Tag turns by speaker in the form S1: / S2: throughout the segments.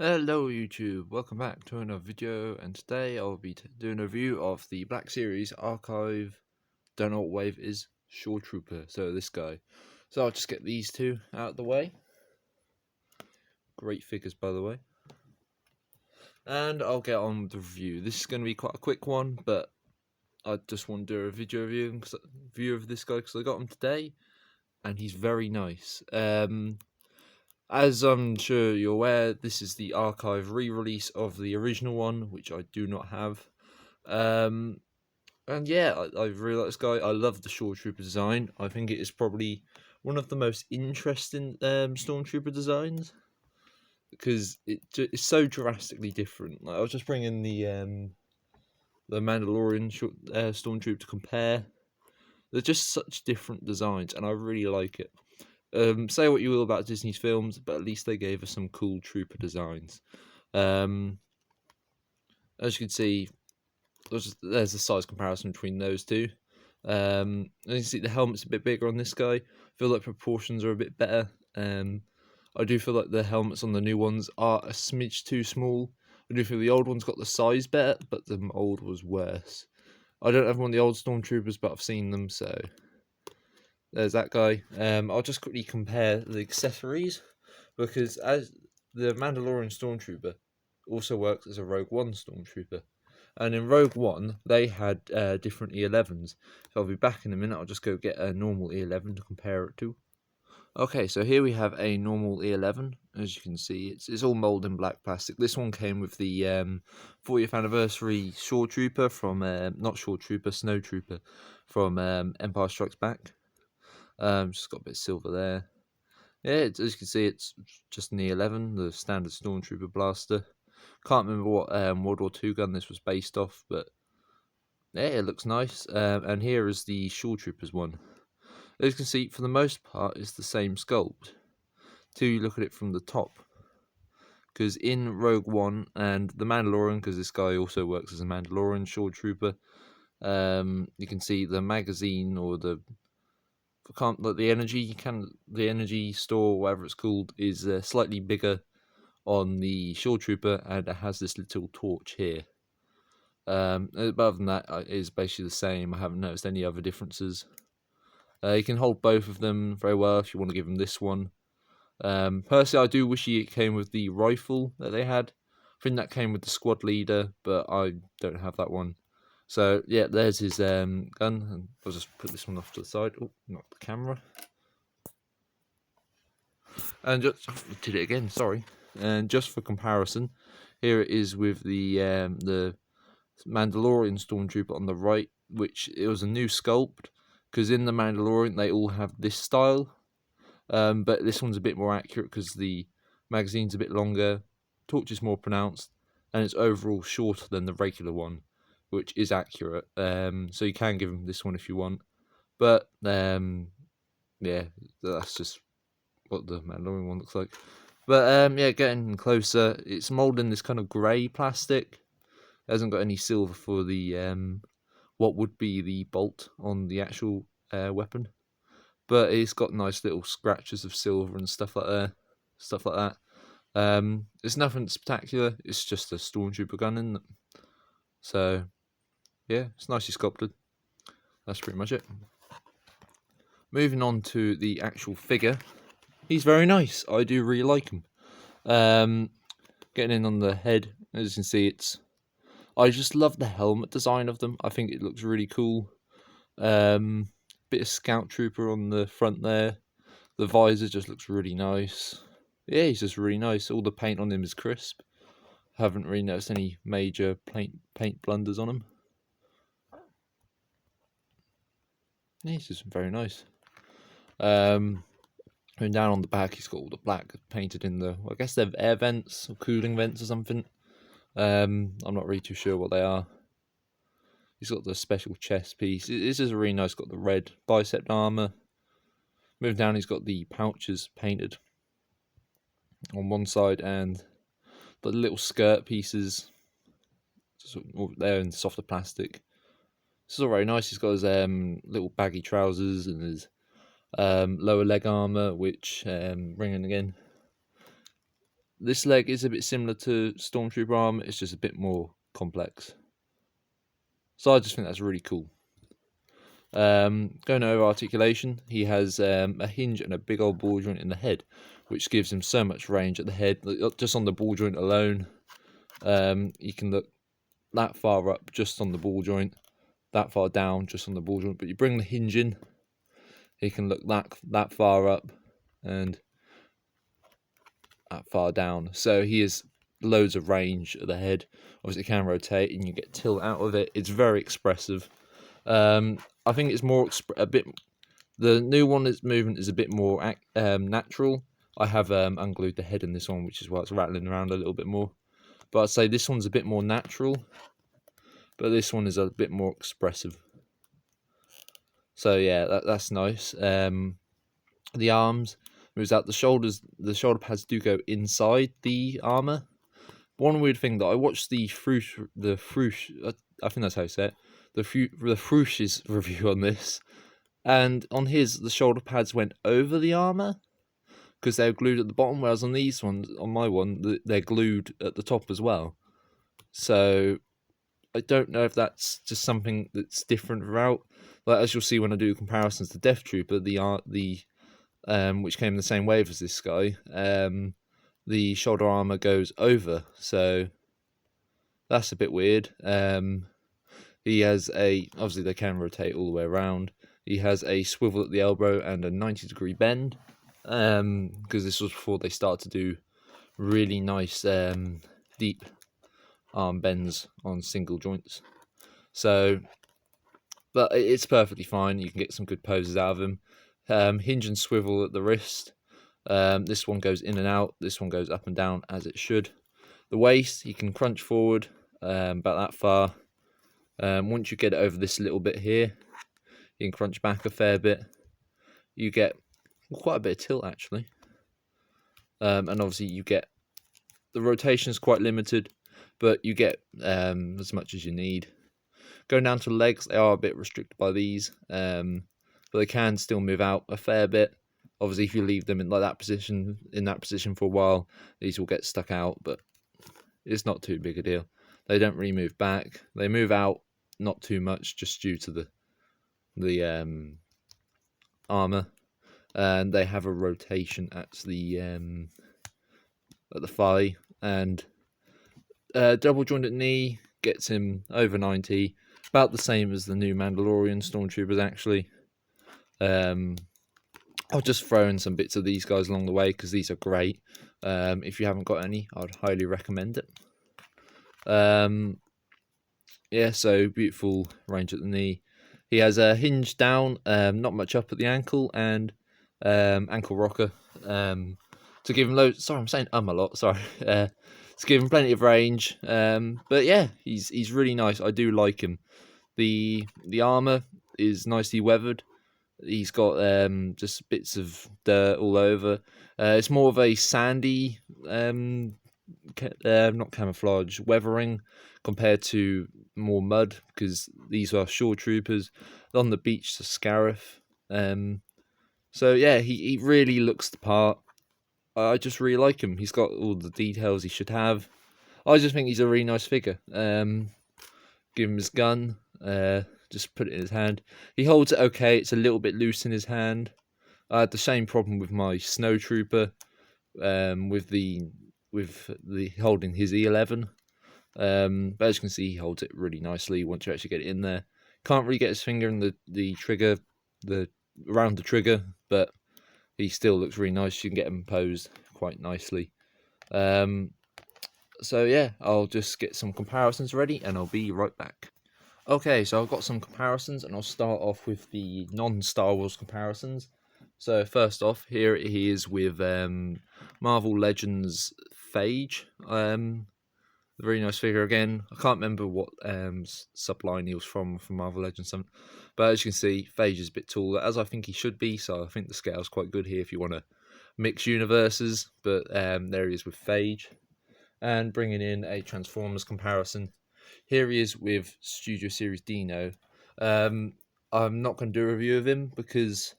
S1: Hello YouTube, welcome back to another video, and today I'll be doing a review of the Black Series Archive, don't know what wave is, Shoretrooper, so this guy. So I'll just get these two out of the way. Great figures by the way. And I'll get on with the review. This is going to be quite a quick one, but I just want to do a video review of this guy because I got him today, and he's very nice. As I'm sure you're aware, this is the archive re-release of the original one, which I do not have. And yeah, I really like this guy. I love the Shoretrooper design. I think it is probably one of the most interesting Stormtrooper designs because it's so drastically different. Like, I was just bringing the Mandalorian Stormtrooper to compare. They're just such different designs, and I really like it. Say what you will about Disney's films, but at least they gave us some cool trooper designs. As you can see, there's a size comparison between those two. As you can see, the helmet's a bit bigger on this guy. I feel like proportions are a bit better. I do feel like the helmets on the new ones are a smidge too small. I do feel the old ones got the size better, but the old was worse. I don't have one of the old Stormtroopers, but I've seen them, so there's that guy. I'll just quickly compare the accessories, because as the Mandalorian Stormtrooper also works as a Rogue One Stormtrooper. And in Rogue One, they had different E11s. So I'll be back in a minute. I'll just go get a normal E11 to compare it to. Okay, so here we have a normal E11. As you can see, it's all molded in black plastic. This one came with the 40th anniversary Shore Trooper from, not Shore Trooper, Snow Trooper from Empire Strikes Back. Just got a bit of silver there. Yeah, as you can see, it's just an E11, the standard Stormtrooper blaster. Can't remember what World War II gun this was based off, but yeah, it looks nice. And here is the Shore Troopers one. As you can see, for the most part, it's the same sculpt. Till you look at it from the top. Because in Rogue One and the Mandalorian, because this guy also works as a Mandalorian Shore Trooper, you can see the magazine or the energy store, whatever it's called, is slightly bigger on the Shore Trooper, and it has this little torch here. Other than that, it is basically the same. I haven't noticed any other differences. You can hold both of them very well if you want to give them this one. Personally, I do wish it came with the rifle that they had. I think that came with the squad leader, but I don't have that one. So yeah, there's his gun, and I'll just put this one off to the side. Oh, not the camera. And just did it again. Sorry. And just for comparison, here it is with the Mandalorian Stormtrooper on the right, which it was a new sculpt, because in the Mandalorian they all have this style, but this one's a bit more accurate because the magazine's a bit longer, torch is more pronounced, and it's overall shorter than the regular one, which is accurate. So you can give them this one if you want, but yeah, that's just what the Mandalorian one looks like. But yeah, getting closer, it's molded in this kind of grey plastic. It hasn't got any silver for the what would be the bolt on the actual weapon, but it's got nice little scratches of silver and stuff like that. It's nothing spectacular. It's just a Stormtrooper gun, isn't it? So yeah, it's nicely sculpted. That's pretty much it. Moving on to the actual figure. He's very nice. I do really like him. Getting in on the head, as you can see, I just love the helmet design of them. I think it looks really cool. Bit of Scout Trooper on the front there. The visor just looks really nice. Yeah, he's just really nice. All the paint on him is crisp. Haven't really noticed any major paint blunders on him. Yeah, he's just very nice. Going down on the back, he's got all the black painted in the, I guess they're air vents or cooling vents or something. I'm not really too sure what they are. He's got the special chest piece. This is really nice. Got the red bicep armor. Moving down, he's got the pouches painted on one side, and the little skirt pieces there in softer plastic. This is all very nice. He's got his little baggy trousers and his lower leg armor, which ringing again. this leg is a bit similar to Stormtrooper armor, it's just a bit more complex. So I just think that's really cool. Going over articulation, he has a hinge and a big old ball joint in the head, which gives him so much range at the head. Just on the ball joint alone, you can look that far up just on the ball joint, that far down just on the ball joint. But you bring the hinge in, he can look that far up and that far down. So he has loads of range at the head. Obviously, it can rotate and you get tilt out of it. It's very expressive. I think it's more a bit. The new one, its movement is a bit more natural. I have unglued the head in this one, which is why it's rattling around a little bit more. But I'd say this one's a bit more natural, but this one is a bit more expressive. So yeah, that's nice. The arms moves out. The shoulders, the shoulder pads do go inside the armor. One weird thing that I watched the Frush, I think that's how you say it, the Frush's review on this, and on his, the shoulder pads went over the armor because they're glued at the bottom, whereas on these ones, on my one, they're glued at the top as well. So I don't know if that's just something that's different throughout. Like, as you'll see when I do comparisons to Death Trooper, which came the same wave as this guy, the shoulder armor goes over, so that's a bit weird. He has obviously they can rotate all the way around. He has a swivel at the elbow and a 90-degree bend, because this was before they started to do really nice deep arm bends on single joints. So, but it's perfectly fine. You can get some good poses out of him. Hinge and swivel at the wrist. This one goes in and out. This one goes up and down as it should. The waist, you can crunch forward about that far. Once you get it over this little bit here, you can crunch back a fair bit. You get quite a bit of tilt actually. And obviously you get, the rotation is quite limited, but you get as much as you need. Going down to the legs, they are a bit restricted by these, but they can still move out a fair bit. Obviously, if you leave them in that position for a while, these will get stuck out, but it's not too big a deal. They don't really move back. They move out not too much, just due to the armor, and they have a rotation at the thigh, and double jointed knee gets him over 90, about the same as the new Mandalorian Stormtroopers actually. I'll just throw in some bits of these guys along the way because these are great. If you haven't got any, I'd highly recommend it. Yeah, so beautiful range at the knee. He has a hinge down, not much up at the ankle, and ankle rocker to give him loads. Sorry, I'm saying a lot. Sorry, to give him plenty of range. But yeah, he's really nice. I do like him. The armor is nicely weathered. He's got just bits of dirt all over. It's more of a sandy, not camouflage, weathering compared to more mud, because these are shore troopers. On the beach, the scarif. So yeah, he really looks the part. I just really like him. He's got all the details he should have. I just think he's a really nice figure. Give him his gun. Just put it in his hand. He holds it okay. It's a little bit loose in his hand. I had the same problem with my snow trooper, with the holding his E11. But as you can see, he holds it really nicely once you actually get it in there. Can't really get his finger in the trigger, around the trigger, but he still looks really nice. You can get him posed quite nicely. So yeah, I'll just get some comparisons ready and I'll be right back. Okay, so I've got some comparisons and I'll start off with the non-Star Wars comparisons. So first off, here he is with Marvel Legends Phage. A very nice figure again. I can't remember what subline he was from Marvel Legends 7. But as you can see, Phage is a bit taller, as I think he should be, so I think the scale's quite good here if you want to mix universes. But there he is with Phage. And bringing in a Transformers comparison, here he is with Studio Series Dino. I'm not going to do a review of him because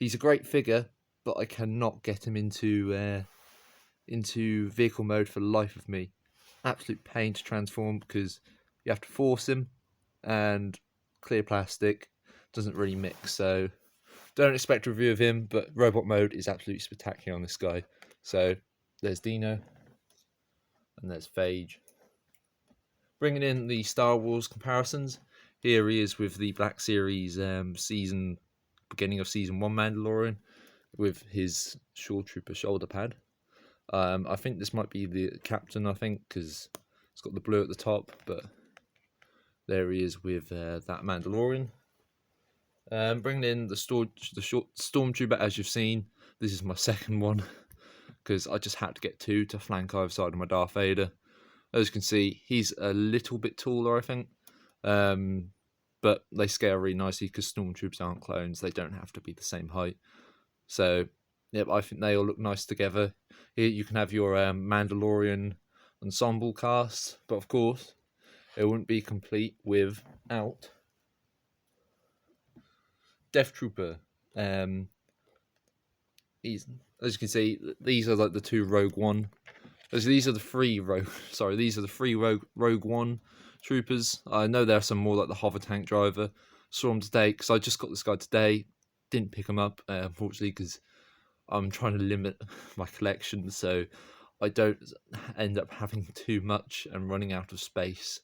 S1: he's a great figure, but I cannot get him into into vehicle mode for the life of me. Absolute pain to transform because you have to force him, and clear plastic doesn't really mix, so don't expect a review of him, but robot mode is absolutely spectacular on this guy. So there's Dino, and there's Phage. Bringing in the Star Wars comparisons, here he is with the Black Series beginning of Season 1 Mandalorian, with his shoretrooper shoulder pad. I think this might be the captain, because it's got the blue at the top, but there he is with that Mandalorian. Bringing in the Stormtrooper, as you've seen. This is my second one, because I just had to get two to flank either side of my Darth Vader. As you can see, he's a little bit taller, I think. But they scale really nicely because Stormtroopers aren't clones. They don't have to be the same height. So, yep, I think they all look nice together. Here you can have your Mandalorian ensemble cast, but of course, it wouldn't be complete without Death Trooper. As you can see, these are like the two Rogue One. These are the three Rogue One troopers. I know there are some more, like the hover tank driver. Saw them today because I just got this guy today. Didn't pick him up, unfortunately, because I'm trying to limit my collection so I don't end up having too much and running out of space.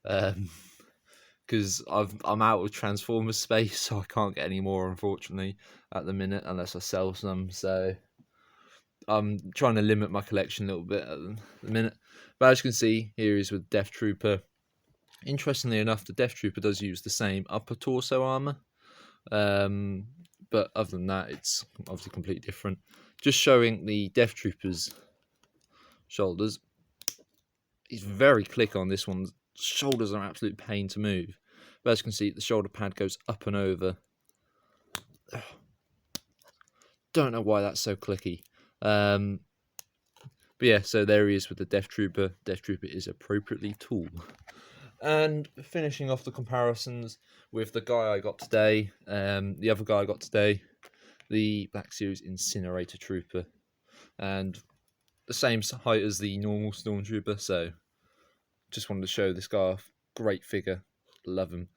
S1: Because I'm out of Transformers space, so I can't get any more, unfortunately, at the minute, unless I sell some. So I'm trying to limit my collection a little bit at the minute. But as you can see, here is with Death Trooper. Interestingly enough, the Death Trooper does use the same upper torso armor. But other than that, it's obviously completely different. Just showing the Death Trooper's shoulders. He's very click on this one. Shoulders are an absolute pain to move. But as you can see, the shoulder pad goes up and over. Don't know why that's so clicky. But yeah, so there he is with the Death Trooper. Death Trooper is appropriately tall. And finishing off the comparisons with the guy I got today, the other guy I got today, the Black Series Incinerator Trooper. And the same height as the normal Stormtrooper, so just wanted to show this guy off. Great figure. Love him.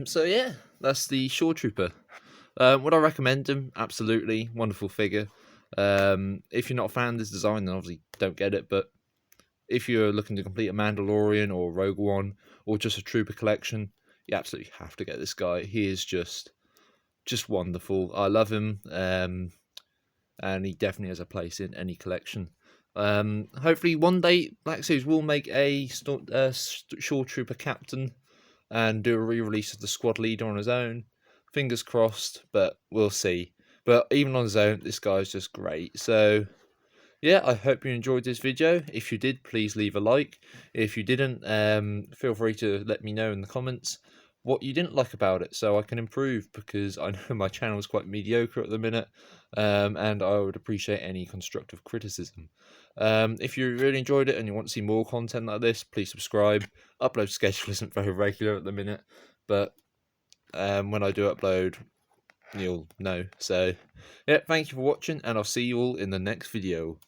S1: So yeah, that's the Shore Trooper. Would I recommend him? Absolutely. Wonderful figure. If you're not a fan of this design, then obviously don't get it. But if you're looking to complete a Mandalorian or Rogue One or just a Trooper collection, you absolutely have to get this guy. He is just wonderful. I love him. And he definitely has a place in any collection. Hopefully one day Black Series will make a Shore Trooper captain and do a re-release of the squad leader on his own. Fingers crossed, but we'll see. But even on his own, this guy's just great. So yeah, I hope you enjoyed this video. If you did, please leave a like. If you didn't, feel free to let me know in the comments what you didn't like about it, so I can improve, because I know my channel is quite mediocre at the minute, and I would appreciate any constructive criticism. If you really enjoyed it and you want to see more content like this, please subscribe. Upload schedule isn't very regular at the minute, but when I do upload, you'll know. So yeah, thank you for watching, and I'll see you all in the next video.